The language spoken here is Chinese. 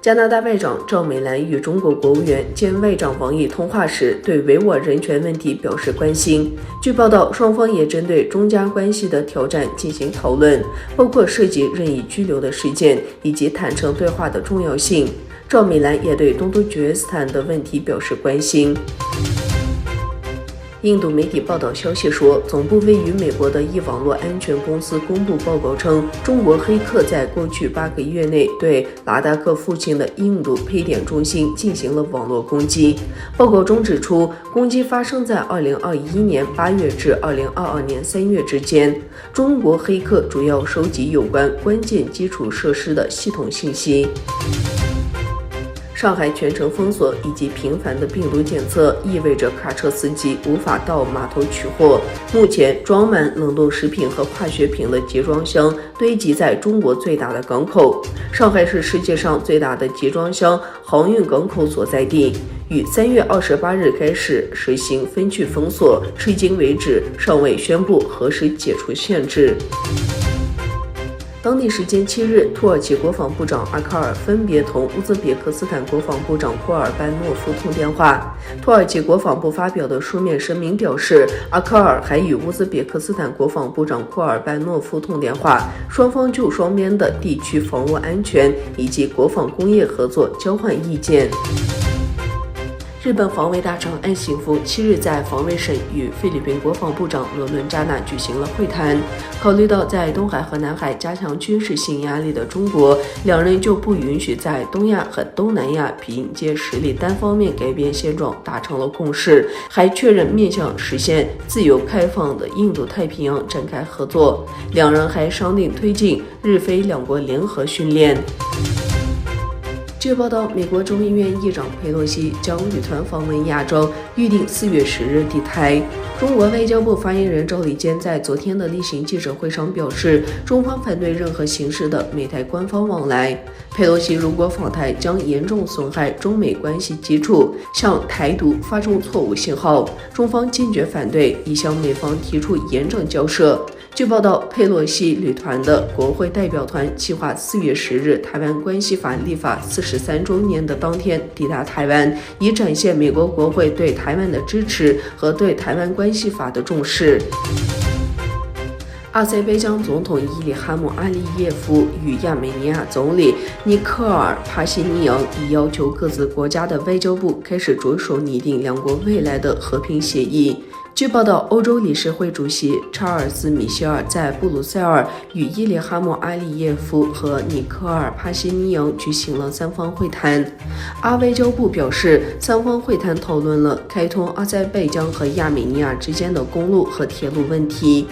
加拿大外长赵美兰与中国国务院兼外长王毅通话时，对维吾尔人权问题表示关心。据报道，双方也针对中加关系的挑战进行讨论，包括涉及任意拘留的事件以及坦诚对话的重要性。赵美兰也对东突厥斯坦的问题表示关心。印度媒体报道消息说，总部位于美国的一网络安全公司公布报告称，中国黑客在过去8个月内对拉达克附近的印度配电中心进行了网络攻击。报告中指出，攻击发生在2021年8月至2022年3月之间。中国黑客主要收集有关关键基础设施的系统信息。上海全城封锁以及频繁的病毒检测，意味着卡车司机无法到码头取货。目前，装满冷冻食品和化学品的集装箱堆积在中国最大的港口。上海是世界上最大的集装箱航运港口所在地，于3月28日开始实行分区封锁，至今为止尚未宣布何时解除限制。当地时间7日，土耳其国防部长阿卡尔分别同乌兹别克斯坦国防部长库尔班诺夫通电话。土耳其国防部发表的书面声明表示，阿卡尔还与乌兹别克斯坦国防部长库尔班诺夫通电话，双方就双边的地区防务安全以及国防工业合作交换意见。日本防卫大臣岸信夫7日在防卫省与菲律宾国防部长罗伦扎纳举行了会谈。考虑到在东海和南海加强军事性压力的中国，两人就不允许在东亚和东南亚凭借实力单方面改变现状达成了共识，还确认面向实现自由开放的印度太平洋展开合作。两人还商定推进日菲两国联合训练。据报道，美国众议院议长佩洛西将旅团访问亚洲，预定4月10日抵台。中国外交部发言人赵立坚在昨天的例行记者会上表示，中方反对任何形式的美台官方往来。佩洛西如果访台，将严重损害中美关系基础，向台独发送错误信号。中方坚决反对，已向美方提出严正交涉。据报道，佩洛西旅团的国会代表团计划4月10日台湾关系法立法43周年的当天抵达台湾，以展现美国国会对台湾的支持和对台湾关系法的重视。阿塞拜疆总统伊里哈木·阿利耶夫与亚美尼亚总理尼科尔·帕西尼扬已要求各自国家的外交部开始着手拟定两国未来的和平协议。据报道，欧洲理事会主席查尔斯·米歇尔在布鲁塞尔与伊里哈木·阿利耶夫和尼科尔·帕西尼扬举行了三方会谈。阿外交部表示，三方会谈讨论了开通阿塞拜疆和亚美尼亚之间的公路和铁路问题。